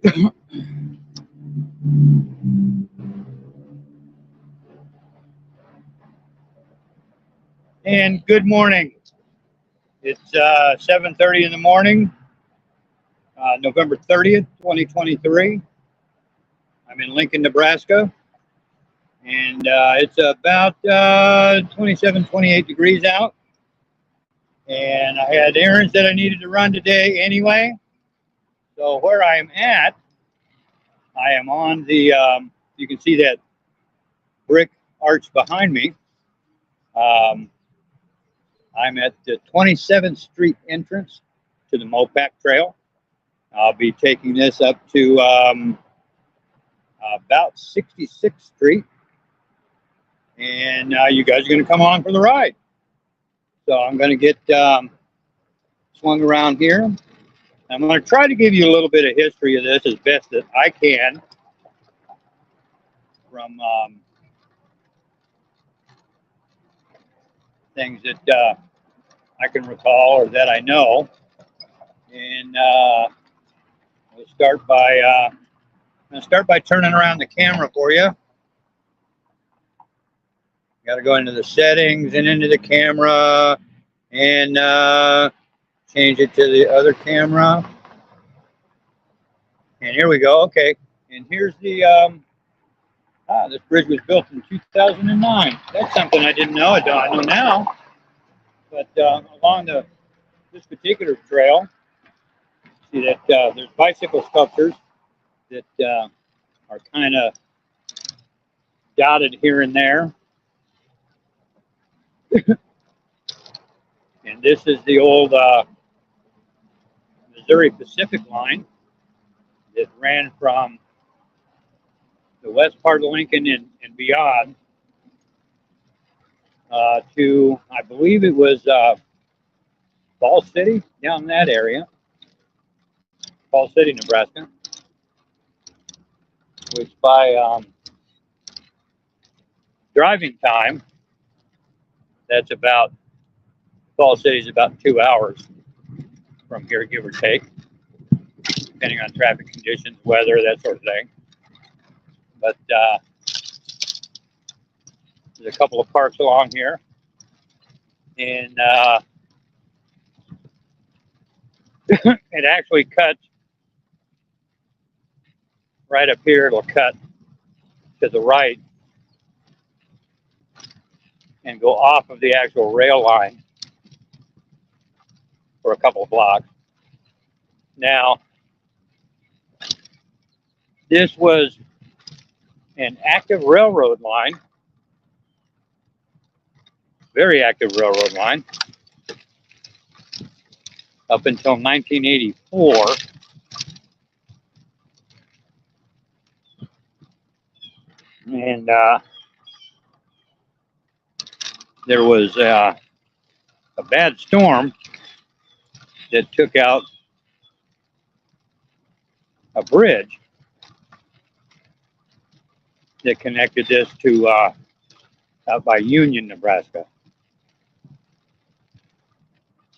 And good morning. It's 7:30 in the morning, November 30th, 2023. I'm in Lincoln, Nebraska, and it's about 27, 28 degrees out. And I had errands that I needed to run today anyway. So where I am at, I am on the, you can see that brick arch behind me. I'm at the 27th Street entrance to the MoPac Trail. I'll be taking this up to about 66th Street. And you guys are going to come on for the ride. So I'm going to get swung around here. I'm going to try to give you a little bit of history of this as best that I can from things that I can recall or that I know. And we'll start by I'm going to start by turning around the camera for you. Got to go into the settings and into the camera and change it to the other camera. And here we go. Okay. And here's the this bridge was built in 2009. That's something I didn't know. I know now. But along this particular trail, see that there's bicycle sculptures that are kind of dotted here and there. And this is the old Missouri Pacific line that ran from the west part of Lincoln and beyond to, I believe it was Falls City, down in that area, Falls City, Nebraska, which by driving time, that's about, Falls City is about 2 hours from here, give or take, depending on traffic conditions, weather, that sort of thing. But there's a couple of parks along here, and it actually cuts right up here. It'll cut to the right and go off of the actual rail line for a couple of blocks. Now, this was an active railroad line, very active railroad line, up until 1984. And there was a bad storm that took out a bridge that connected this to out by Union, Nebraska.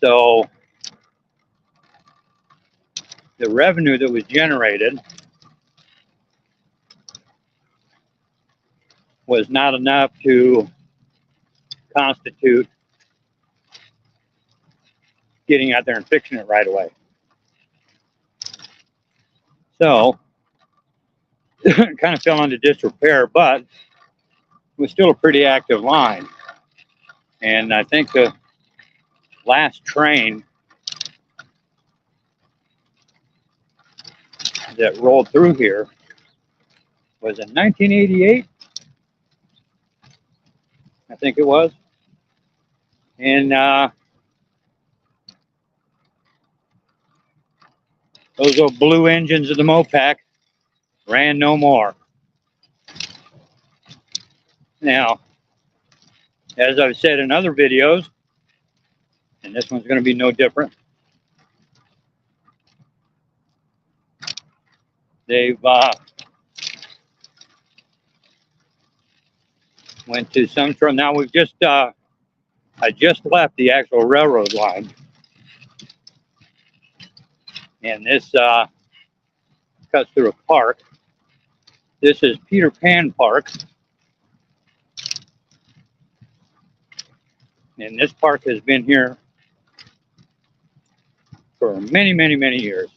So the revenue that was generated was not enough to constitute getting out there and fixing it right away. So it kind of fell into disrepair, but it was still a pretty active line. And I think the last train that rolled through here was in 1988, I think it was. And those old blue engines of the MoPac ran no more. Now, as I've said in other videos, and this one's going to be no different, they've went to some sort. Now we've just I just left the actual railroad line, and this cuts through a park. This is Peter Pan Park. And this park has been here for many, many, many years.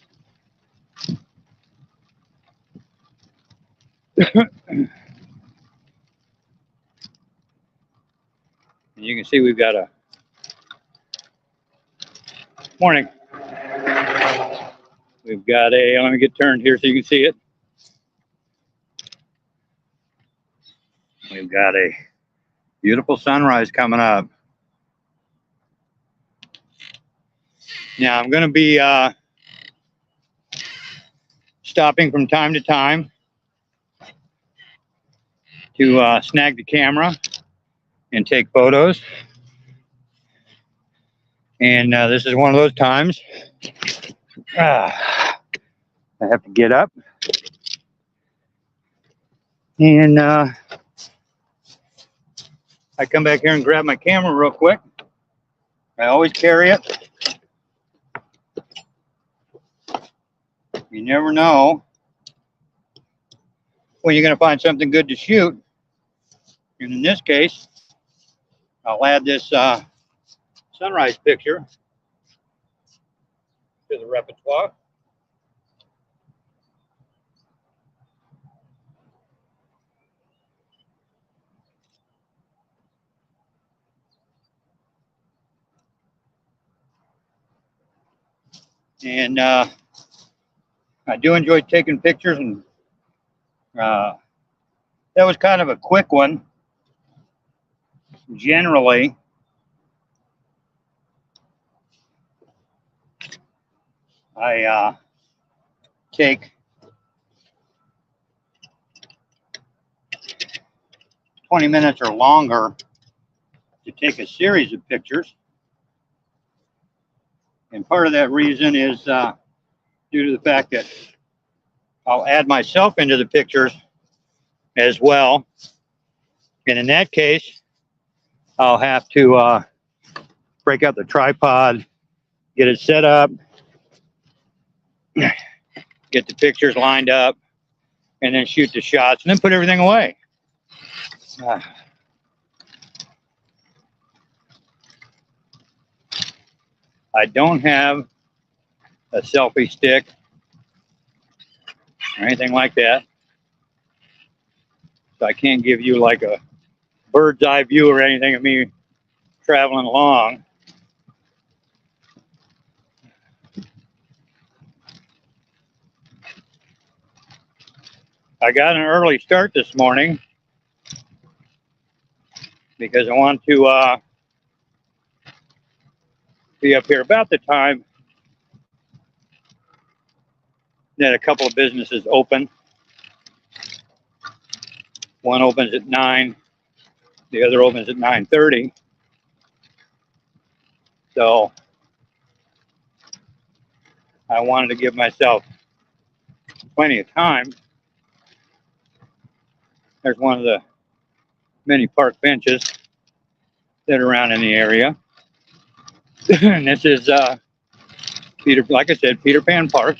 And you can see we've got a morning. We've got a, let me get turned here so you can see it. We've got a beautiful sunrise coming up. Now I'm going to be stopping from time to time to snag the camera and take photos. And this is one of those times. I have to get up. And I come back here and grab my camera real quick. I always carry it. You never know when you're going to find something good to shoot. And in this case, I'll add this sunrise picture to the repertoire. And I do enjoy taking pictures, and that was kind of a quick one. Generally, I take 20 minutes or longer to take a series of pictures. And part of that reason is due to the fact that I'll add myself into the pictures as well. And in that case, I'll have to break out the tripod, get it set up, get the pictures lined up, and then shoot the shots, and then put everything away. I don't have a selfie stick or anything like that, so I can't give you like a bird's eye view or anything of me traveling along. I got an early start this morning because I want to be up here about the time that a couple of businesses open. One opens at 9, the other opens at 9:30. So I wanted to give myself plenty of time. There's one of the many park benches that are around in the area. And this is like I said, Peter Pan Park.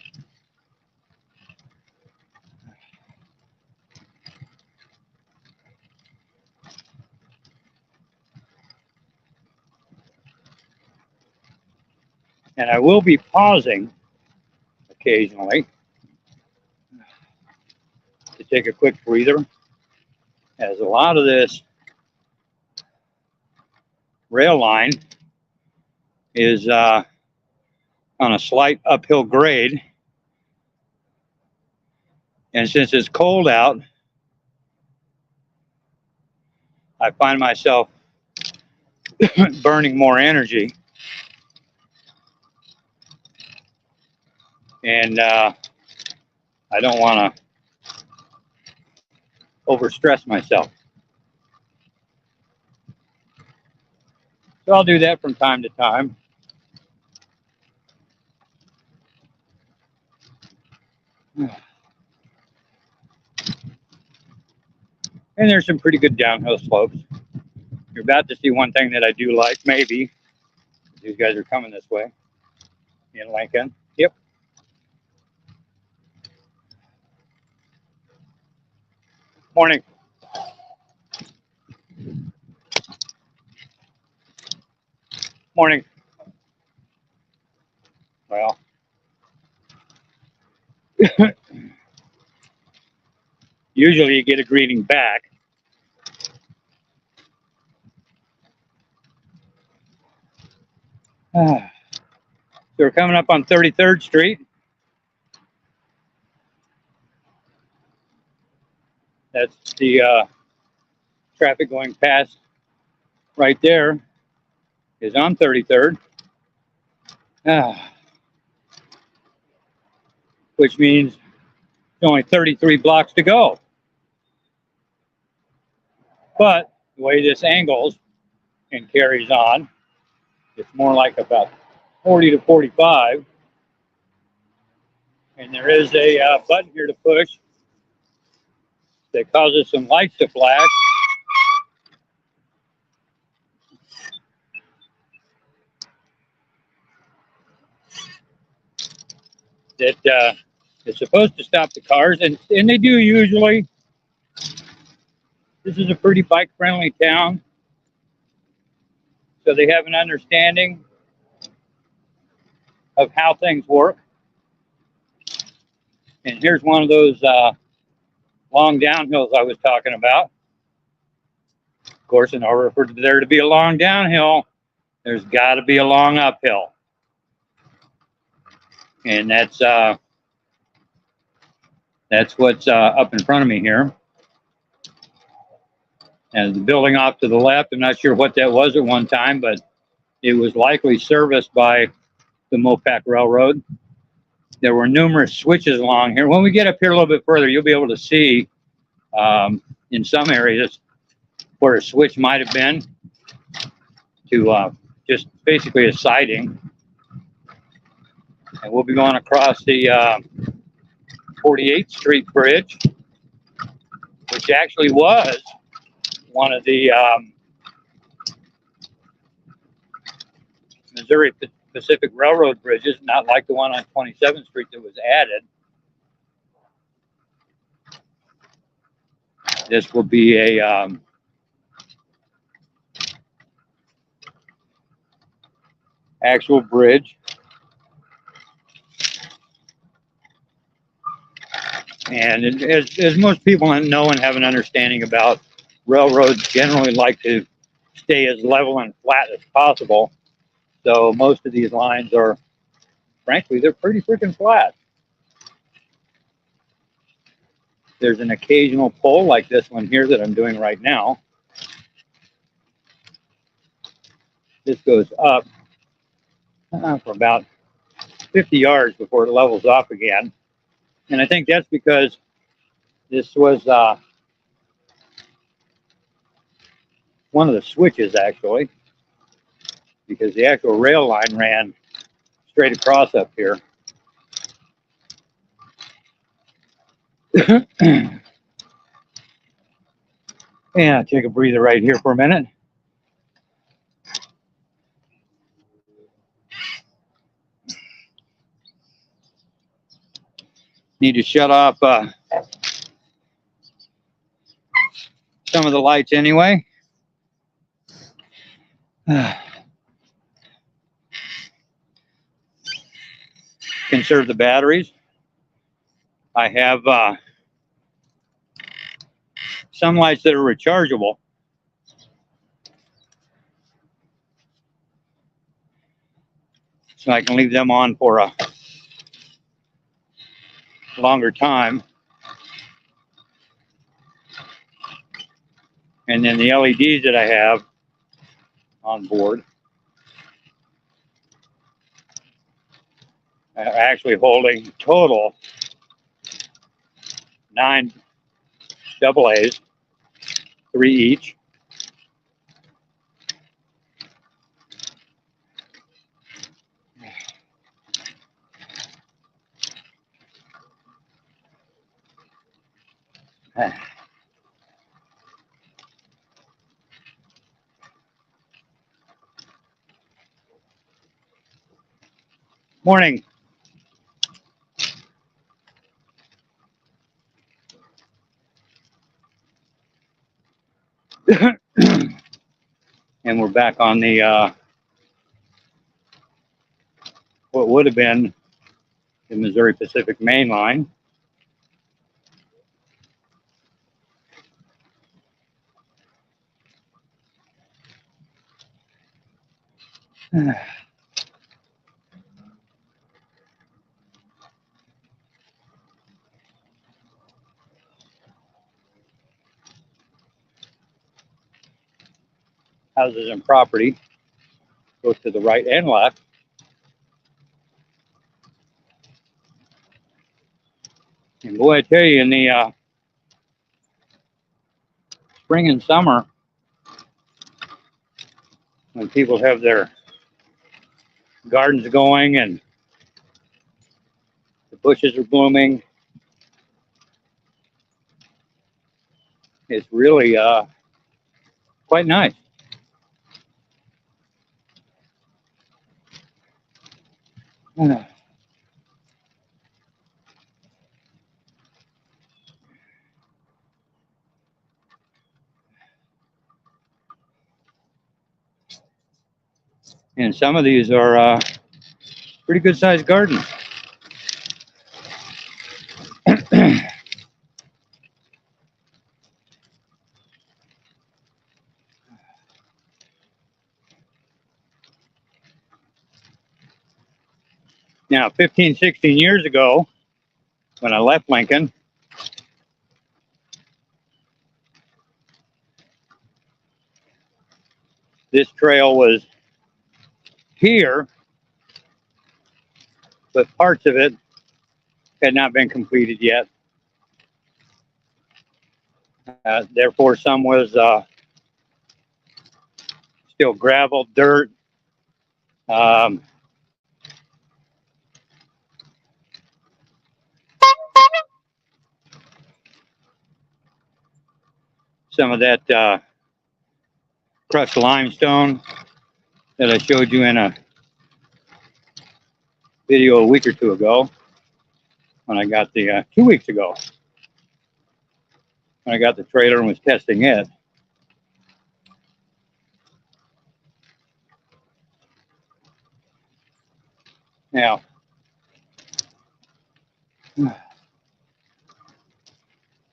And I will be pausing occasionally to take a quick breather, as a lot of this rail line is on a slight uphill grade. And since it's cold out, I find myself burning more energy. And I don't want to overstress myself. So I'll do that from time to time. And there's some pretty good downhill slopes. You're about to see one thing that I do like, maybe. These guys are coming this way in Lincoln. Yep. Morning. Morning. Well, usually you get a greeting back. So we're coming up on 33rd Street. That's the traffic going past right there is on 33rd. Which means there's only 33 blocks to go. But the way this angles and carries on, it's more like about 40 to 45. And there is a button here to push that causes some lights to flash. That is supposed to stop the cars, and they do usually. This is a pretty bike-friendly town, so they have an understanding of how things work. And here's one of those long downhills I was talking about. Of course, in order for there to be a long downhill, there's got to be a long uphill. And that's what's up in front of me here. And the building off to the left, I'm not sure what that was at one time, but it was likely serviced by the MoPac Railroad. There were numerous switches along here. When we get up here a little bit further, you'll be able to see in some areas where a switch might have been to just basically a siding. And we'll be going across the 48th Street Bridge, which actually was one of the Missouri Pacific Railroad bridges, not like the one on 27th Street that was added. This will be a actual bridge. And as most people know and have an understanding about, railroads generally like to stay as level and flat as possible. So most of these lines are, frankly, they're pretty freaking flat. There's an occasional pole like this one here that I'm doing right now. This goes up for about 50 yards before it levels off again. And I think that's because this was one of the switches, actually, because the actual rail line ran straight across up here. Yeah, take a breather right here for a minute. Need to shut off some of the lights anyway. Conserve the batteries. I have some lights that are rechargeable. So I can leave them on for a longer time. And then the LEDs that I have on board are actually holding total 9 AA's, 3 each. Morning. And we're back on the what would have been the Missouri Pacific Main Line. Houses and property go to the right and left. And boy, I tell you, in the spring and summer, when people have their gardens going and the bushes are blooming, it's really quite nice. And some of these are pretty good sized gardens. Now, 15, 16 years ago, when I left Lincoln, this trail was here, but parts of it had not been completed yet. Therefore, some was still gravel, dirt. Um, some of that crushed limestone that I showed you in a video a week or two ago, when I got the 2 weeks ago, when I got the trailer and was testing it. Now,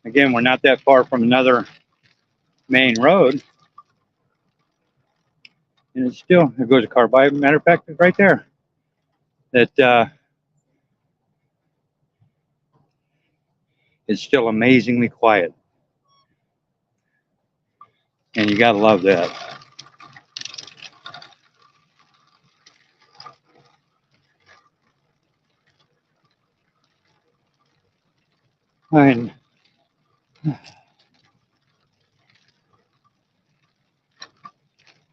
again, we're not that far from another main road, and it's still, there goes a car by. Matter of fact, it's right there. That it's still amazingly quiet, and you gotta love that.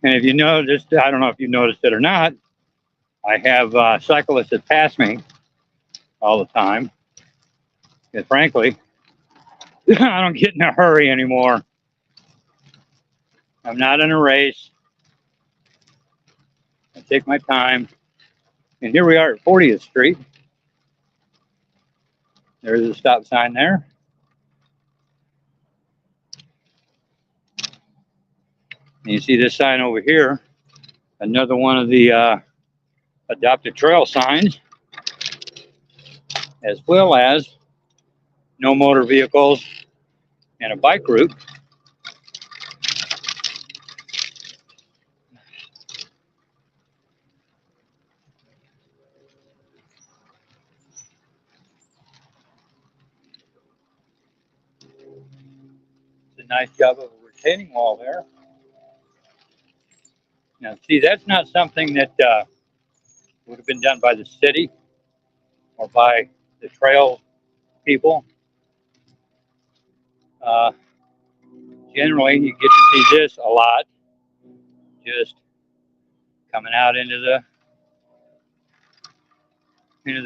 And if you noticed, I don't know if you noticed it or not, I have cyclists that pass me all the time. And frankly, I don't get in a hurry anymore. I'm not in a race. I take my time. And here we are at 40th Street. There's a stop sign there. And you see this sign over here, another one of the adopted trail signs, as well as no motor vehicles and a bike route. It's a nice job of a retaining wall there. Now, see, that's not something that would have been done by the city or by the trail people. Generally, you get to see this a lot, just coming out into the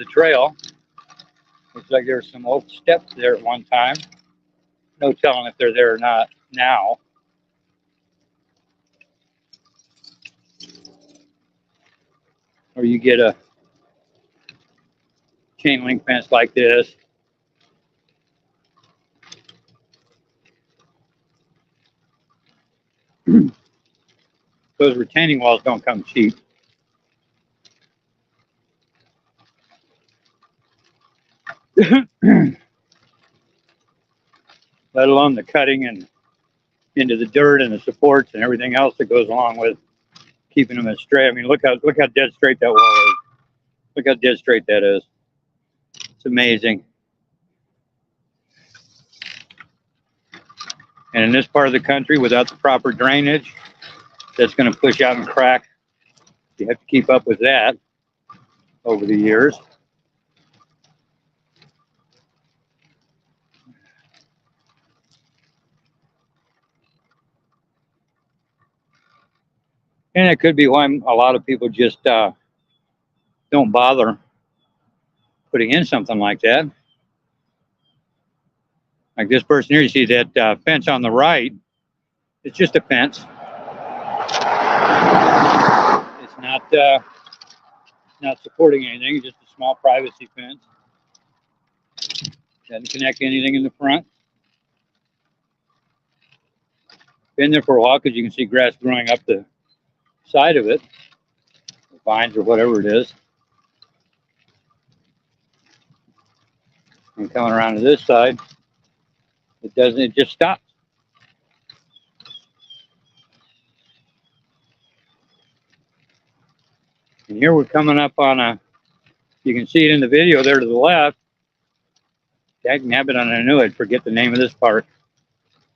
trail. Looks like there's some oak steps there at one time. No telling if they're there or not now. Or you get a chain link fence like this. those retaining walls don't come cheap. Let alone the cutting and into the dirt and the supports and everything else that goes along with keeping them as straight. I mean, look how dead straight that wall is. Look how dead straight that is. It's amazing. And in this part of the country, without the proper drainage, that's going to push out and crack. You have to keep up with that over the years. And it could be why a lot of people just don't bother putting in something like that. Like this person here, you see that fence on the right. It's just a fence. It's not supporting anything. It's just a small privacy fence. Doesn't connect anything in the front. Been there for a while because you can see grass growing up the side of it, vines or whatever it is. And coming around to this side, it just stops. And here we're coming up on you can see it in the video there to the left. Dagnabbit, I knew I'd forget the name of this park.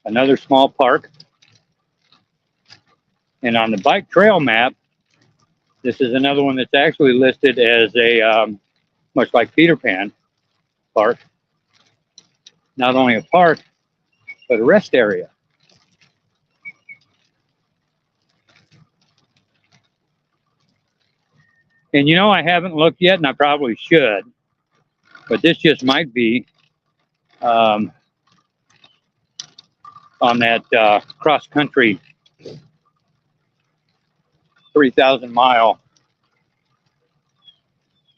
Another small park. And on the bike trail map, this is another one that's actually listed as a, much like Peter Pan Park. Not only a park, but a rest area. And you know, I haven't looked yet, and I probably should, but this just might be on that cross-country 3,000-mile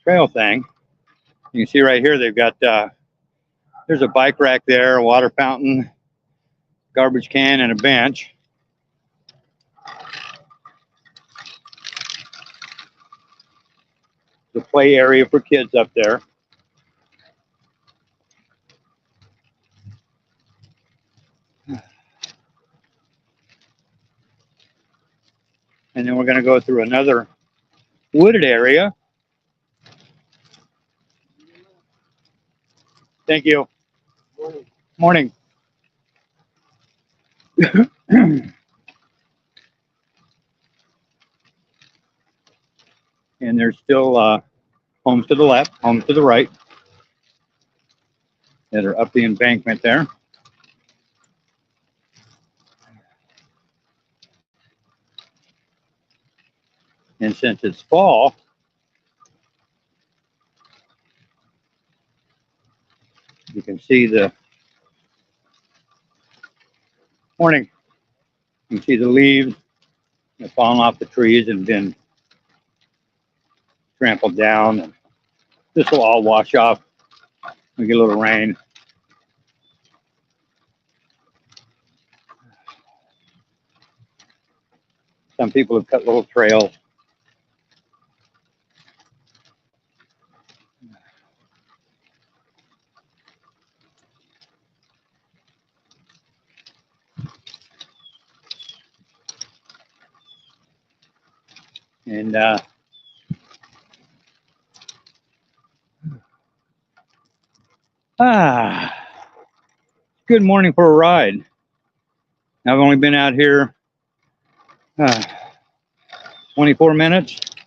trail thing. You can see right here they've got there's a bike rack there, a water fountain, garbage can, and a bench. The play area for kids up there. And then we're going to go through another wooded area. Thank you. Morning. And there's still homes to the left, homes to the right that are up the embankment there. And since it's fall, you can see the morning. You can see the leaves that fallen off the trees and been trampled down. And this will all wash off. We get a little rain. Some people have cut little trails. And good morning for a ride. I've only been out here 24 minutes. It's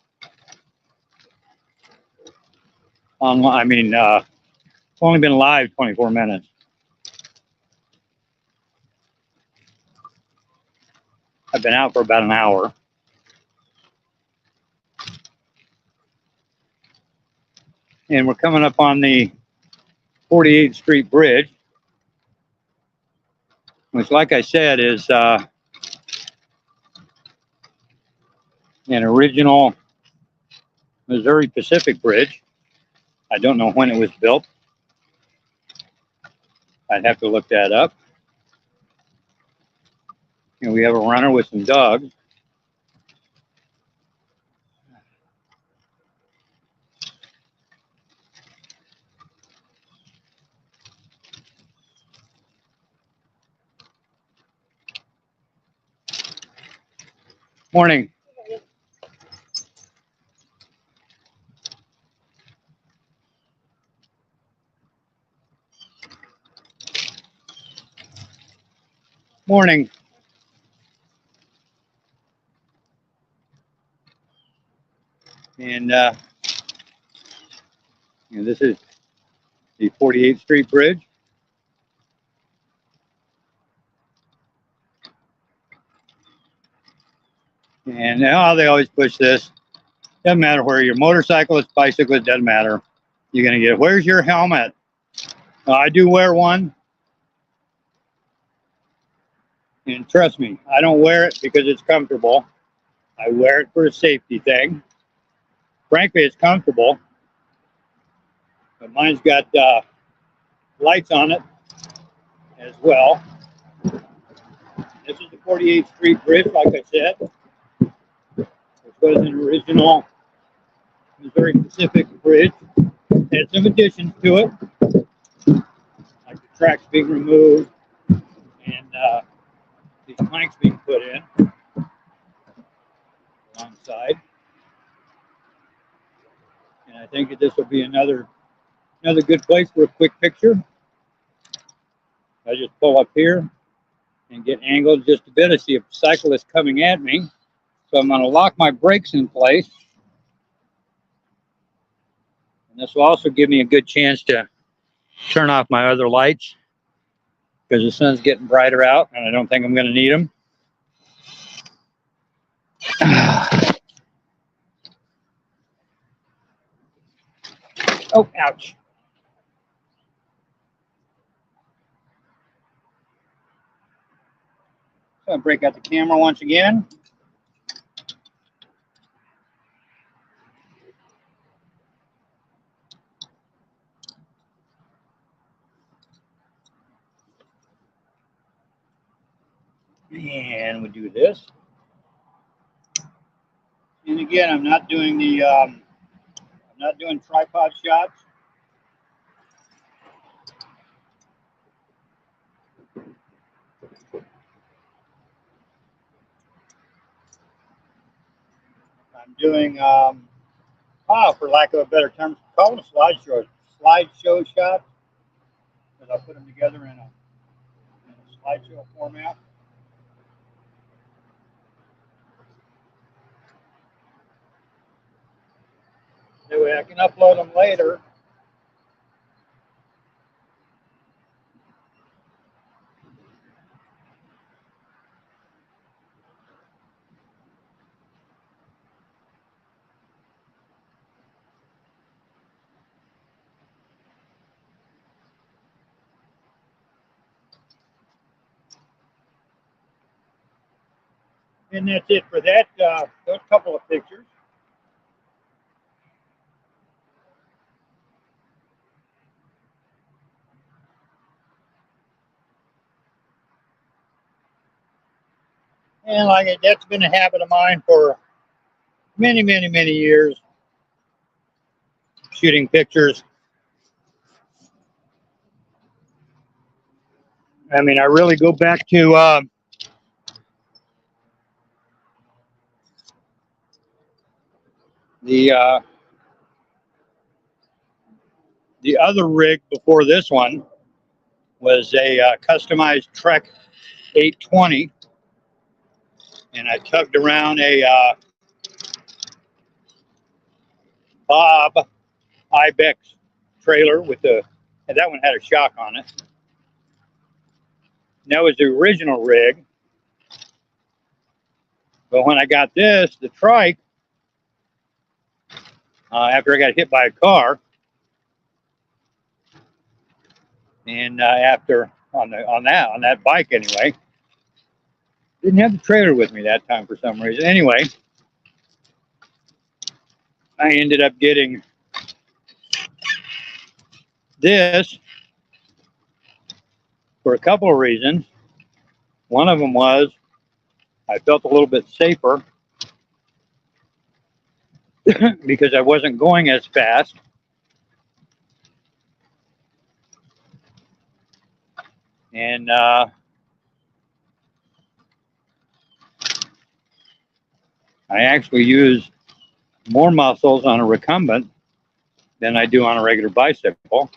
only been live 24 minutes. I've been out for about an hour. And we're coming up on the 48th Street Bridge, which, like I said, is an original Missouri Pacific bridge. I don't know when it was built. I'd have to look that up. And we have a runner with some dogs. Morning. Morning. And this is the 48th Street Bridge. And now they always push this. Doesn't matter where you're motorcyclist, bicyclist, doesn't matter. You're going to get, where's your helmet? I do wear one. And trust me, I don't wear it because it's comfortable. I wear it for a safety thing. Frankly, it's comfortable. But mine's got lights on it as well. This is the 48th Street Bridge, like I said. This was an original Missouri Pacific bridge. Had some additions to it, like the tracks being removed and these planks being put in alongside. And I think that this will be another good place for a quick picture. I just pull up here and get angled just a bit. I see a cyclist coming at me, so I'm going to lock my brakes in place. And this will also give me a good chance to turn off my other lights because the sun's getting brighter out and I don't think I'm going to need them. Oh, ouch. So I'll break out the camera once again. And we do this. And again, I'm not doing the I'm not doing tripod shots. I'm doing for lack of a better term, call them slideshow shots, because I put them together in a slideshow format. That way I can upload them later. And that's it for that, those couple of pictures. And that's been a habit of mine for many, many, many years, shooting pictures. I mean, I really go back to the other rig before this one was a customized Trek 820, and I tugged around a Bob Ibex trailer with and that one had a shock on it. And that was the original rig. But when I got this, the trike, after I got hit by a car, and after on that bike anyway, didn't have the trailer with me that time for some reason. Anyway, I ended up getting this for a couple of reasons. One of them was I felt a little bit safer because I wasn't going as fast. And I actually use more muscles on a recumbent than I do on a regular bicycle.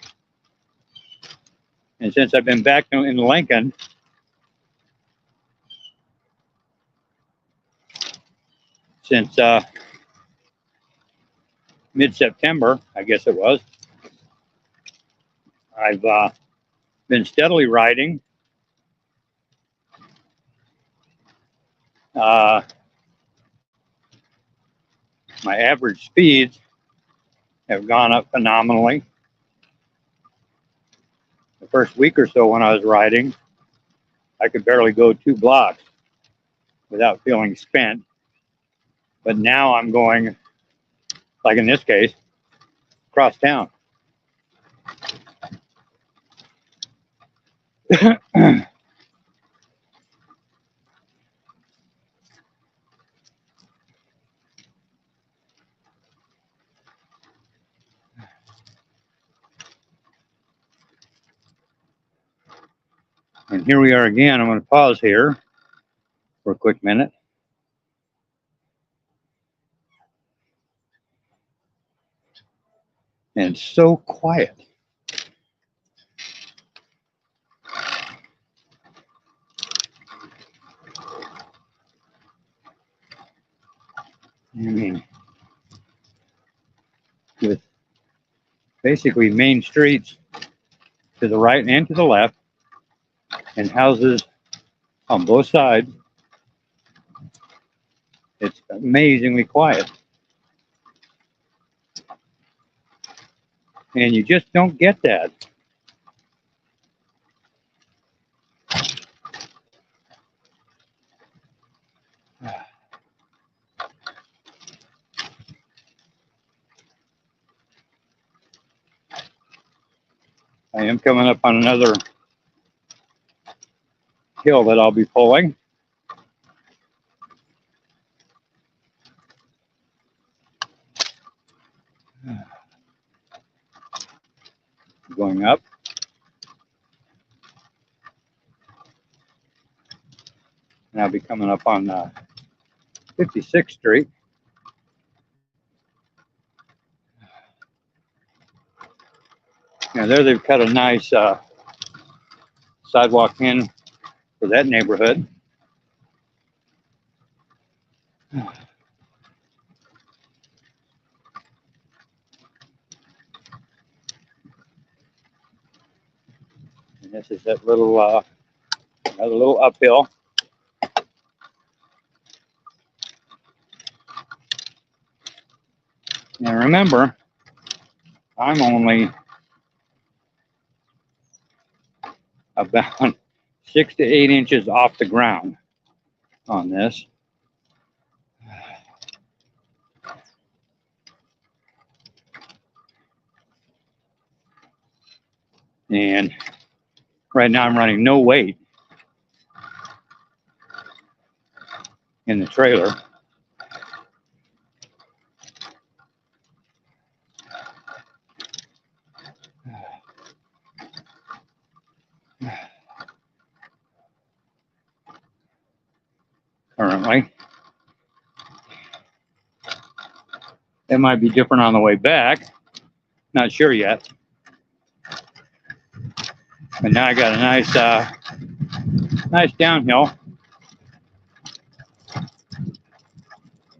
And since I've been back in Lincoln, since mid-September, I guess it was, I've been steadily riding. My average speeds have gone up phenomenally. The first week or so when I was riding, I could barely go 2 blocks without feeling spent. But now I'm going, like in this case, across town. And here we are again. I'm going to pause here for a quick minute. And it's so quiet. I mean, with basically main streets to the right and to the left, and houses on both sides, it's amazingly quiet. And you just don't get that. I am coming up on another hill that I'll be pulling. Going up. And I'll be coming up on 56th Street. Now there they've cut a nice sidewalk in for that neighborhood. And this is that little, another little uphill. Now remember, I'm only about 6 to 8 inches off the ground on this. And right now I'm running no weight in the trailer. Currently. It might be different on the way back. Not sure yet. But now I got a nice downhill.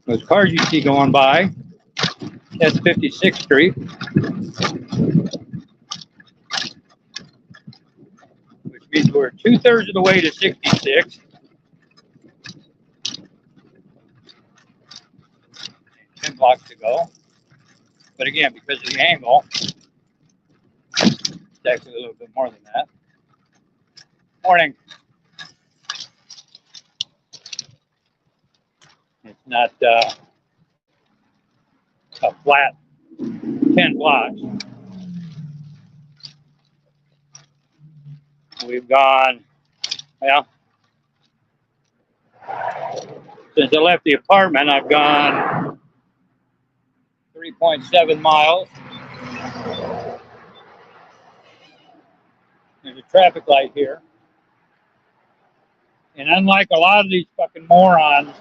Those cars you see going by, that's 56th Street. Which means we're 2/3 of the way to 66. 10 blocks to go. But again, because of the angle, it's actually a little bit more than that. Morning. It's not a flat 10 blocks. We've gone, well, since I left the apartment, I've gone 3.7 miles. There's a traffic light here. And unlike a lot of these fucking morons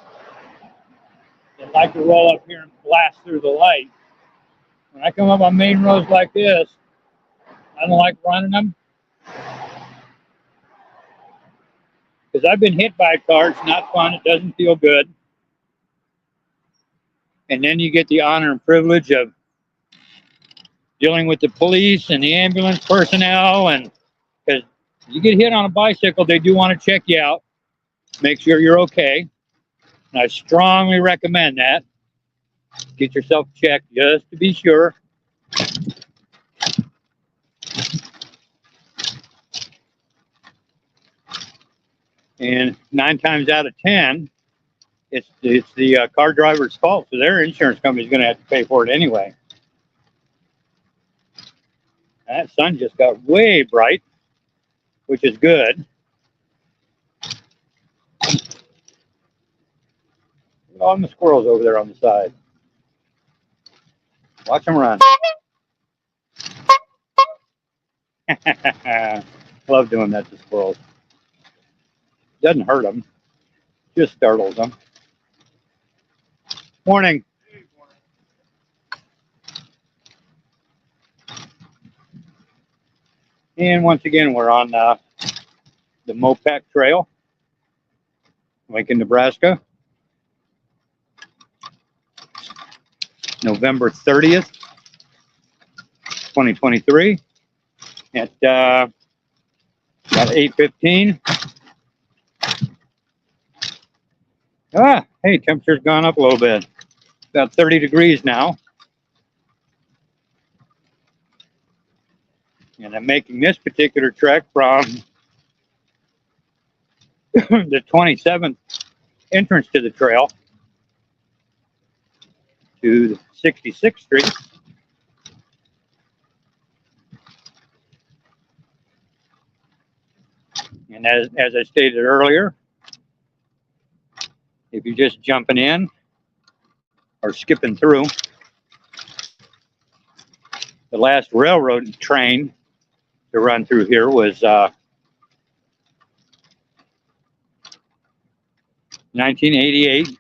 that like to roll up here and blast through the light. When I come up on main roads like this, I don't like running them because I've been hit by a car. It's not fun. It doesn't feel good. And then you get the honor and privilege of dealing with the police and the ambulance personnel, and because you get hit on a bicycle, they do want to check you out, make sure you're okay. And I strongly recommend that. Get yourself checked just to be sure. And 9 times out of 10, it's the car driver's fault, so their insurance company's going to have to pay for it anyway. That sun just got way bright, which is good. All the squirrels over there on the side. Watch them run. Love doing that to squirrels. Doesn't hurt them, just startles them. Morning. And once again, we're on the MoPac Trail, Lincoln, Nebraska. November 30th, 2023 at about 8:15. Hey, temperature's gone up a little bit. About 30 degrees now. And I'm making this particular trek from the 27th entrance to the trail to the 66th Street. And as I stated earlier, if you're just jumping in or skipping through, the last railroad train to run through here was 1988.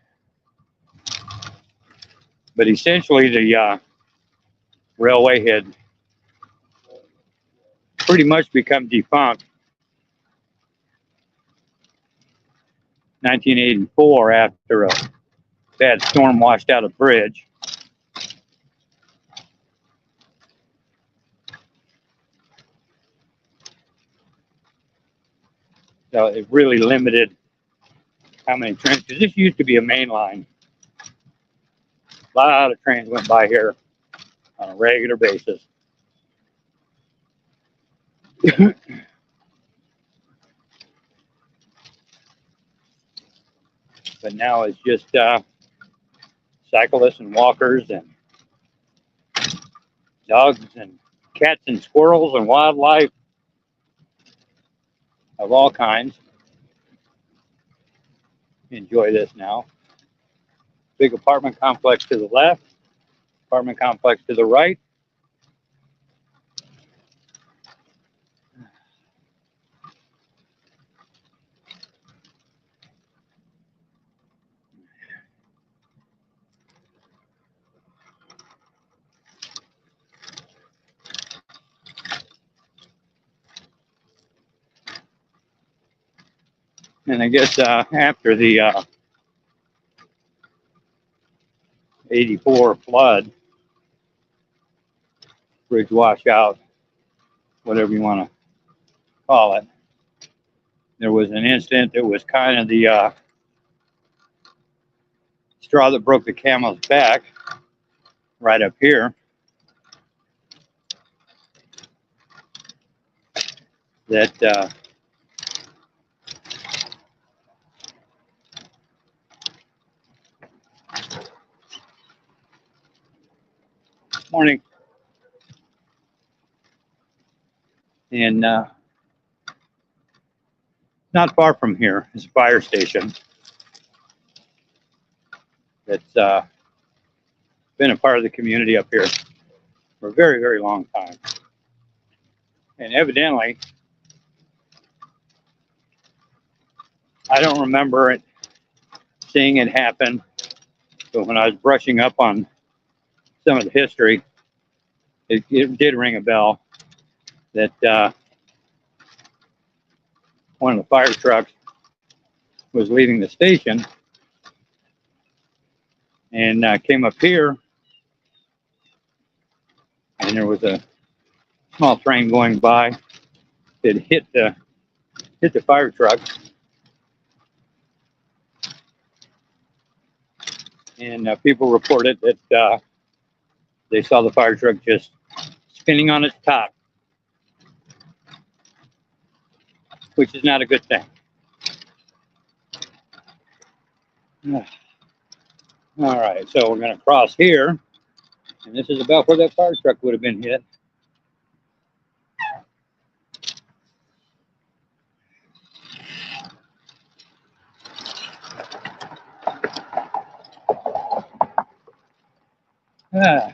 But essentially the railway had pretty much become defunct 1984 after a bad storm washed out a bridge. So it really limited how many trains, because this used to be a main line. A lot of trains went by here on a regular basis. But now it's just cyclists and walkers and dogs and cats and squirrels and wildlife of all kinds enjoy this now. Big apartment complex to the left, apartment complex to the right. And I guess after the 84 flood, bridge washout, whatever you want to call it, there was an incident that was kind of the straw that broke the camel's back right up here. That morning. And not far from here is a fire station that's been a part of the community up here for a very, very long time. And evidently, I don't remember seeing it happen But when I was brushing up on some of the history, it did ring a bell that one of the fire trucks was leaving the station and came up here, and there was a small train going by that hit the fire truck, and people reported that they saw the fire truck just spinning on its top, which is not a good thing. All right, so we're going to cross here, and this is about where that fire truck would have been hit. Ah.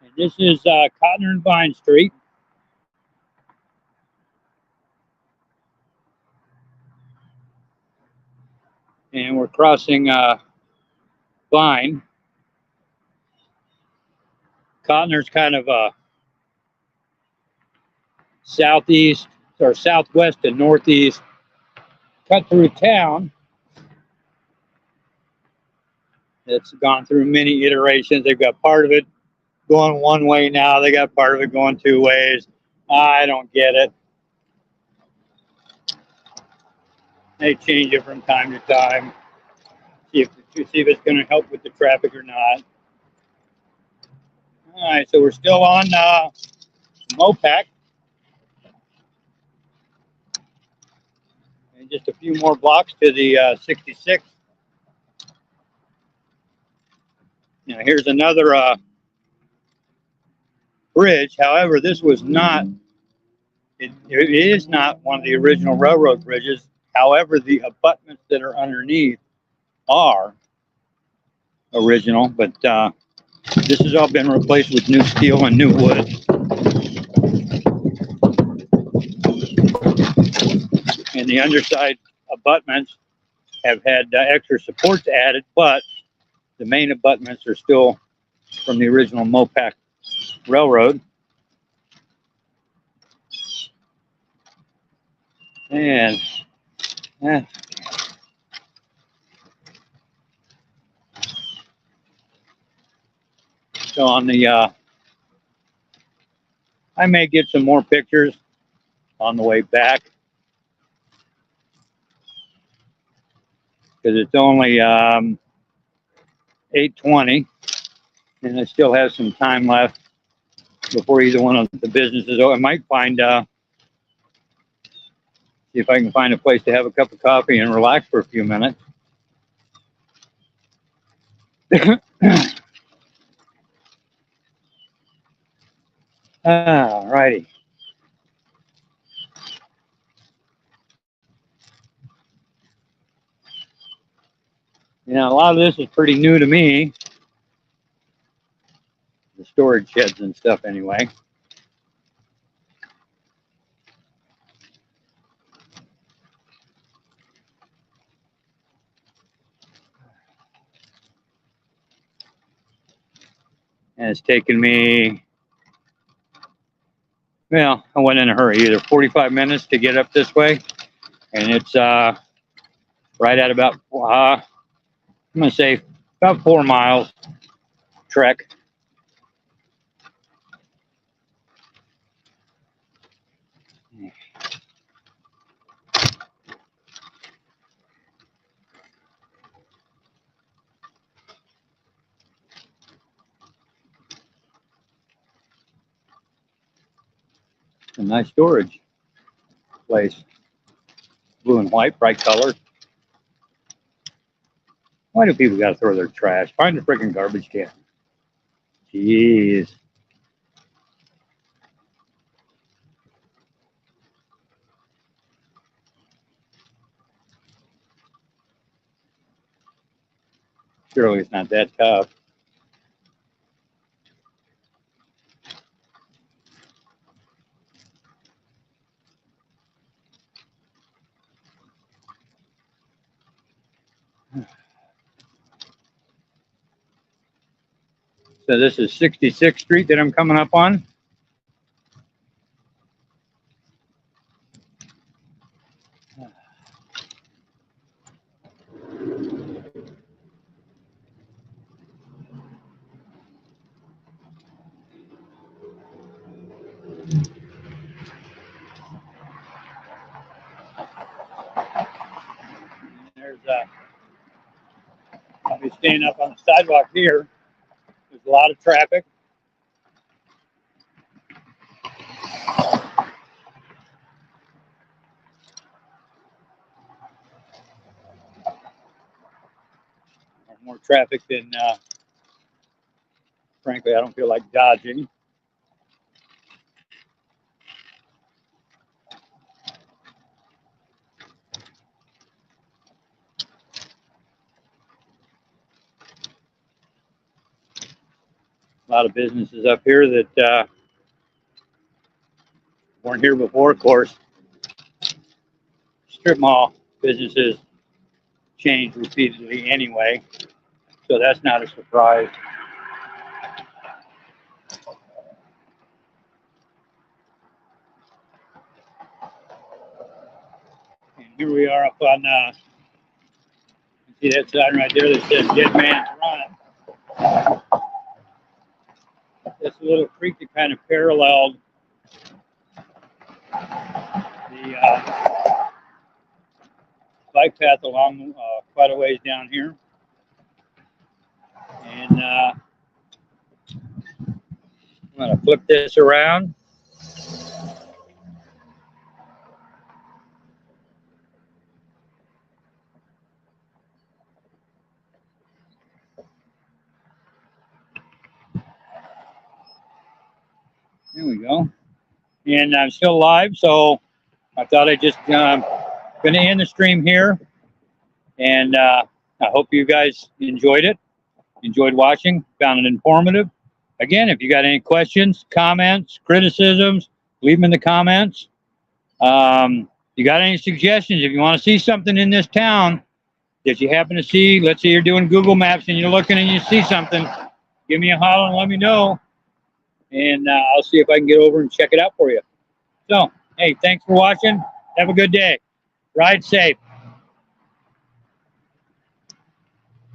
And this is Cotner and Vine Street. And we're crossing Vine. Cotner's kind of southeast or southwest and northeast cut through town. It's gone through many iterations. They've got part of it going one way now. They got part of it going two ways. I don't get it. They change it from time to time. See if it's going to help with the traffic or not. All right, so we're still on MoPac. And just a few more blocks to the 66. Now here's another bridge. However, this was not, it is not one of the original railroad bridges. However, the abutments that are underneath are original, but this has all been replaced with new steel and new wood. And the underside abutments have had extra supports added, but the main abutments are still from the original MoPac railroad. And so on the I may get some more pictures on the way back, because it's only 8:20, and I still have some time left before either one of the businesses. I might find see if I can find a place to have a cup of coffee and relax for a few minutes. All righty. You know, a lot of this is pretty new to me. The storage sheds and stuff, anyway. And it's taken me, well, I wasn't in a hurry either, 45 minutes to get up this way. And it's right at about, I'm going to say about 4 miles trek. A nice storage place. Blue and white, bright color. Why do people got to throw their trash? Find the freaking garbage can. Jeez. Surely it's not that tough. So this is 66th Street that I'm coming up on. There's I'll be staying up on the sidewalk here. There's a lot of traffic. More traffic than, frankly, I don't feel like dodging. A lot of businesses up here that weren't here before, of course. Strip mall businesses change repeatedly anyway, so that's not a surprise. And here we are up on, see that sign right there that says Dead Man's Run. This little creek that kind of paralleled the bike path along quite a ways down here. And I'm going to flip this around. There we go. And I'm still live, so I thought I'd just going to end the stream here. And I hope you guys enjoyed it, enjoyed watching, found it informative. Again, if you got any questions, comments, criticisms, leave them in the comments. You got any suggestions? If you want to see something in this town that you happen to see, let's say you're doing Google Maps and you're looking and you see something, give me a holler and let me know. And I'll see if I can get over and check it out for you. So, hey, thanks for watching. Have a good day. Ride safe.